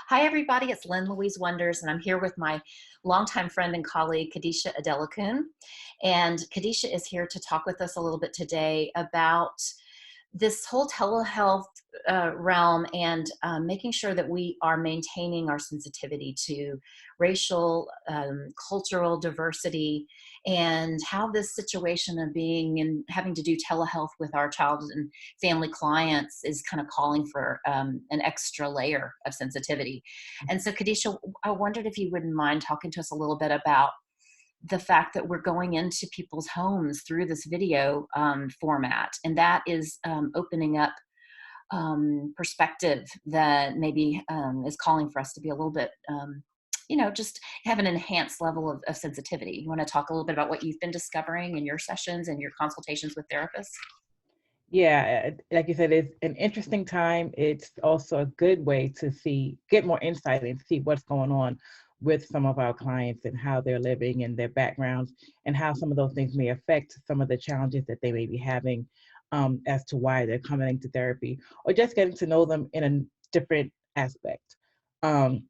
Hi, everybody. It's Lynn Louise Wonders, and I'm here with my longtime friend and colleague, Kadesha Adelekun. And Kadesha is here to talk with us a little bit today about this whole telehealth realm and making sure that we are maintaining our sensitivity to racial, cultural diversity, and how this situation of being and having to do telehealth with our child and family clients is kind of calling for an extra layer of sensitivity. And so, Kadesha, I wondered if you wouldn't mind talking to us a little bit about the fact that we're going into people's homes through this video format, and that is opening up perspective that maybe is calling for us to be a little bit, just have an enhanced level of sensitivity. You want to talk a little bit about what you've been discovering in your sessions and your consultations with therapists? Yeah, like you said, it's an interesting time. It's also a good way to get more insight and see what's going on with some of our clients and how they're living and their backgrounds and how some of those things may affect some of the challenges that they may be having as to why they're coming into therapy or just getting to know them in a different aspect. Um,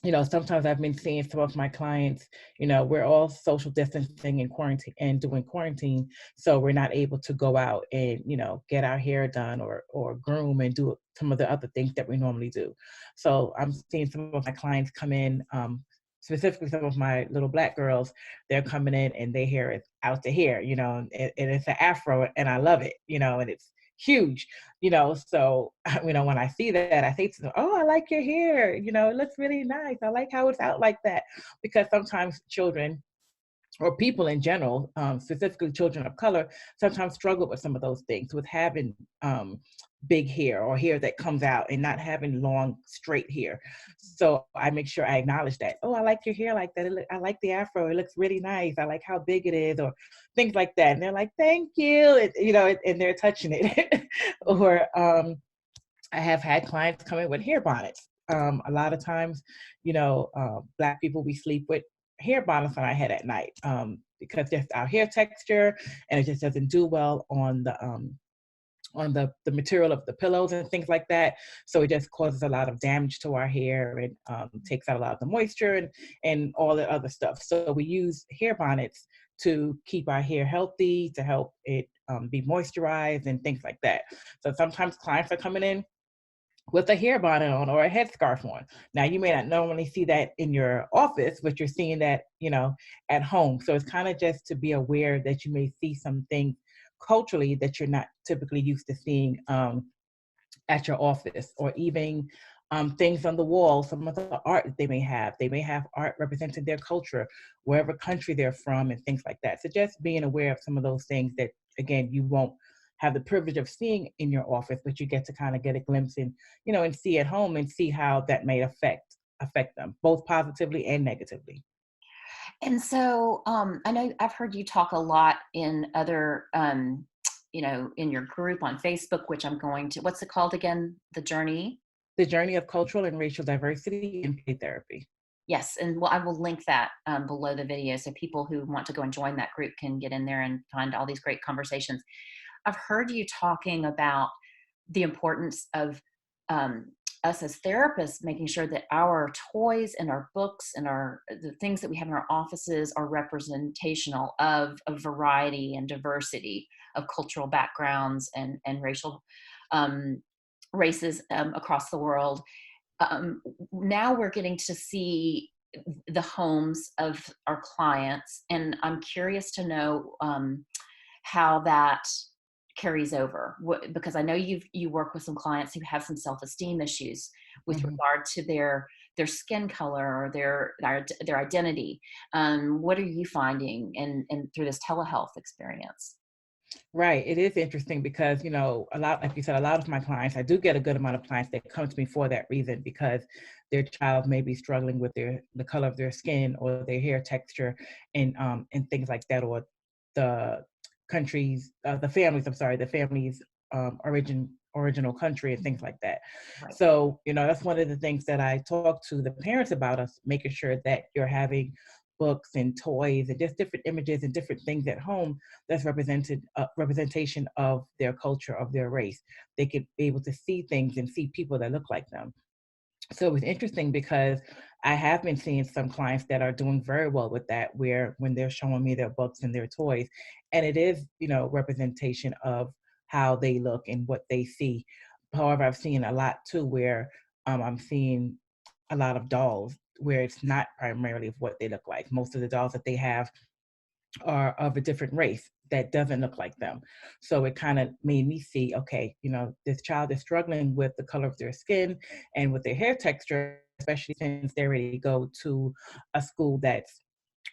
Sometimes I've been seeing some of my clients, we're all social distancing and quarantine and doing quarantine. So we're not able to go out and, get our hair done or groom and do some of the other things that we normally do. So I'm seeing some of my clients come in, specifically some of my little Black girls, they're coming in and their hair is out to here, and it's an afro and I love it, and it's huge, so when I see that, I say to them, oh, I like your hair, it looks really nice, I like how it's out like that. Because sometimes children or people in general, specifically children of color, sometimes struggle with some of those things, with having big hair or hair that comes out and not having long, straight hair. So I make sure I acknowledge that. Oh, I like your hair like that. I like the afro. It looks really nice. I like how big it is, or things like that. And they're like, thank you. And they're touching it. Or I have had clients come in with hair bonnets. A lot of times, Black people, we sleep with hair bonnets on our head at night because just our hair texture, and it just doesn't do well on the material of the pillows and things like that. So it just causes a lot of damage to our hair and takes out a lot of the moisture and all the other stuff. So we use hair bonnets to keep our hair healthy, to help it be moisturized and things like that. So sometimes clients are coming in with a hair bonnet on or a headscarf on. Now, you may not normally see that in your office, but you're seeing that, at home. So it's kind of just to be aware that you may see some things culturally that you're not typically used to seeing at your office, or even things on the wall, some of the art that they may have. They may have art representing their culture, wherever country they're from, and things like that. So just being aware of some of those things that, again, you won't have the privilege of seeing in your office, but you get to kind of get a glimpse and see at home and see how that may affect them, both positively and negatively. And so I know I've heard you talk a lot in other, in your group on Facebook, which I'm going to, what's it called again? The Journey? The journey of cultural and racial diversity in play therapy. Yes. And well, I will link that below the video so people who want to go and join that group can get in there and find all these great conversations. I've heard you talking about the importance of um, us as therapists making sure that our toys and our books and the things that we have in our offices are representational of a variety and diversity of cultural backgrounds and racial um, races across the world. Now we're getting to see the homes of our clients, and I'm curious to know how that carries over, because I know you work with some clients who have some self-esteem issues with Mhm. regard to their skin color or their identity. What are you finding in through this telehealth experience? Right. It is interesting because, a lot, like you said, a lot of my clients, I do get a good amount of clients that come to me for that reason, because their child may be struggling with the color of their skin or their hair texture and things like that, or the the family's original country and things like that. Right. So, that's one of the things that I talk to the parents about, us making sure that you're having books and toys and just different images and different things at home that's representation of their culture, of their race. They could be able to see things and see people that look like them. So it was interesting because I have been seeing some clients that are doing very well with that, where when they're showing me their books and their toys, and it is, representation of how they look and what they see. However, I've seen a lot too where I'm seeing a lot of dolls where it's not primarily of what they look like. Most of the dolls that they have are of a different race that doesn't look like them. So it kind of made me see, okay, this child is struggling with the color of their skin and with their hair texture, especially since they already go to a school that's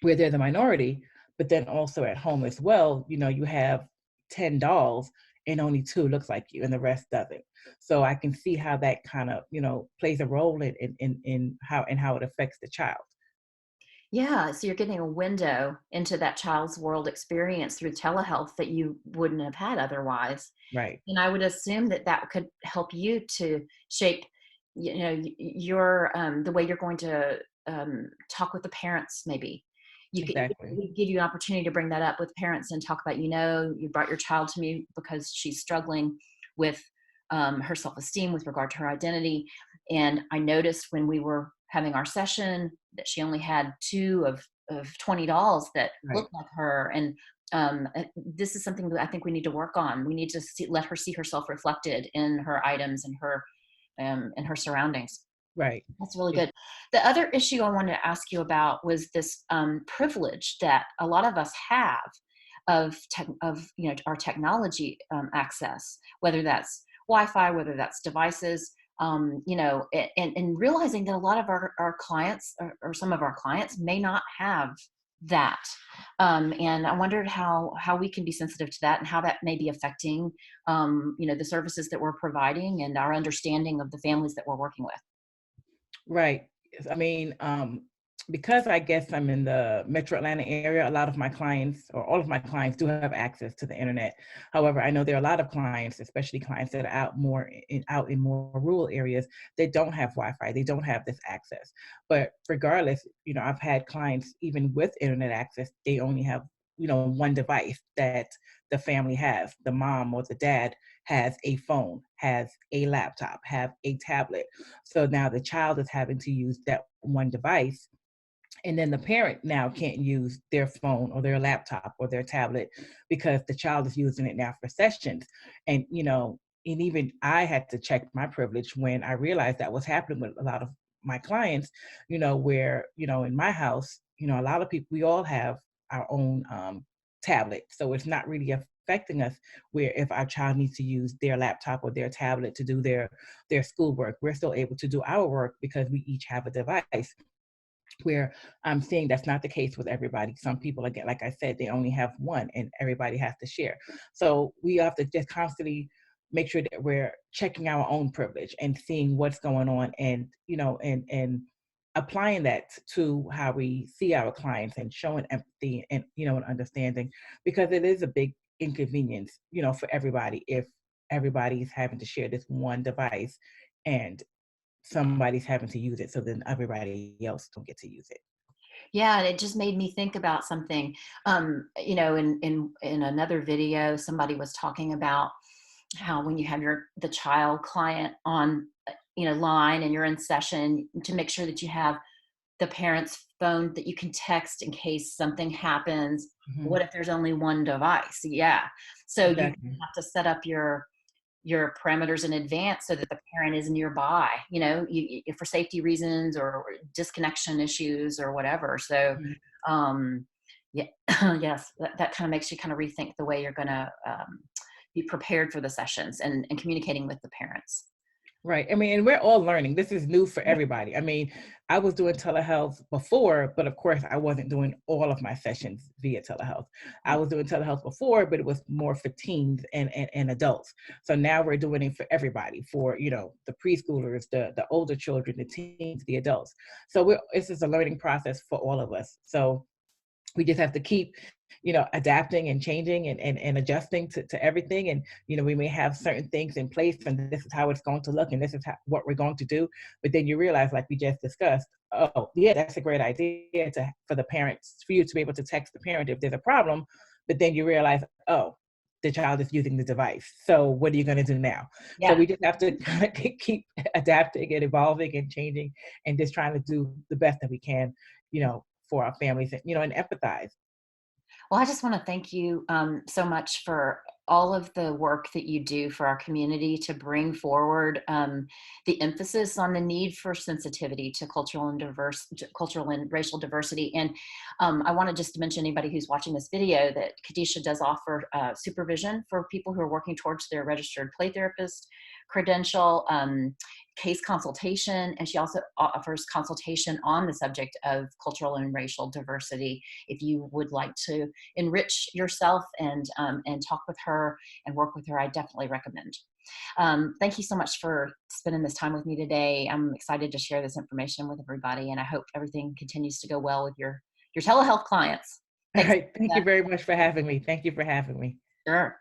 where they're the minority, but then also at home as well, you have 10 dolls and only two looks like you and the rest doesn't. So I can see how that kind of, plays a role in how it affects the child. Yeah, so you're getting a window into that child's world experience through telehealth that you wouldn't have had otherwise. Right. And I would assume that that could help you to shape, your the way you're going to talk with the parents. Maybe it Exactly. would give you an opportunity to bring that up with parents and talk about, you brought your child to me because she's struggling with her self-esteem with regard to her identity. And I noticed when we were having our session that she only had two of 20 dolls that Right. looked like her. And this is something that I think we need to work on. We need to let her see herself reflected in her items and her surroundings. Right. That's really good. The other issue I wanted to ask you about was this privilege that a lot of us have of our technology access, whether that's Wi-Fi, whether that's devices, and realizing that a lot of our clients or some of our clients may not have that. And I wondered how we can be sensitive to that and how that may be affecting, the services that we're providing and our understanding of the families that we're working with. Right. Yes, I mean, because I guess I'm in the Metro Atlanta area, a lot of my clients, or all of my clients, do have access to the internet. However, I know there are a lot of clients, especially clients that are out in more rural areas, that don't have Wi-Fi. They don't have this access. But regardless, I've had clients even with internet access, they only have one device that the family has. The mom or the dad has a phone, has a laptop, have a tablet. So now the child is having to use that one device, and then the parent now can't use their phone or their laptop or their tablet because the child is using it now for sessions. And and even I had to check my privilege when I realized that was happening with a lot of my clients, where in my house, a lot of people, we all have our own tablet, so it's not really affecting us, where if our child needs to use their laptop or their tablet to do their schoolwork, we're still able to do our work because we each have a device. Where I'm seeing that's not the case with everybody. Some people, again, like I said, they only have one and everybody has to share. So we have to just constantly make sure that we're checking our own privilege and seeing what's going on, and and applying that to how we see our clients and showing empathy and and understanding, because it is a big inconvenience, for everybody if everybody's having to share this one device and somebody's having to use it, so then everybody else don't get to use it. Yeah, and it just made me think about something. In another video, somebody was talking about how when you have the child client on, line and you're in session, to make sure that you have the parent's phone that you can text in case something happens. Mhm. What if there's only one device? Yeah. So you Exactly. have to set up your parameters in advance so that the parent is nearby, for safety reasons or disconnection issues or whatever. So, Mhm. um, yeah, yes, that kind of makes you kind of rethink the way you're going to be prepared for the sessions and communicating with the parents. Right. I mean, and we're all learning. This is new for everybody. I mean, I was doing telehealth before, but of course, I wasn't doing all of my sessions via telehealth. I was doing telehealth before, but it was more for teens and adults. So now we're doing it for everybody, for the preschoolers, the older children, the teens, the adults. So this is a learning process for all of us. So we just have to keep adapting and changing and adjusting to everything. And we may have certain things in place, and this is how it's going to look, and this is what we're going to do. But then you realize, like we just discussed, oh yeah, that's a great idea for the parents, for you to be able to text the parent if there's a problem. But then you realize, oh, the child is using the device. So what are you going to do now? So Yeah. we just have to kind of keep adapting and evolving and changing and just trying to do the best that we can, for our families, and empathize. Well, I just want to thank you so much for all of the work that you do for our community to bring forward the emphasis on the need for sensitivity to cultural and racial diversity. And I want to just mention anybody who's watching this video that Kadesha does offer supervision for people who are working towards their registered play therapist credential. Case consultation, and she also offers consultation on the subject of cultural and racial diversity if you would like to enrich yourself and talk with her and work with her. I definitely recommend. Thank you so much for spending this time with me today. I'm excited to share this information with everybody, and I hope everything continues to go well with your telehealth clients. All Thanks. right. Thank you very much for having me. Thank you for having me. Sure.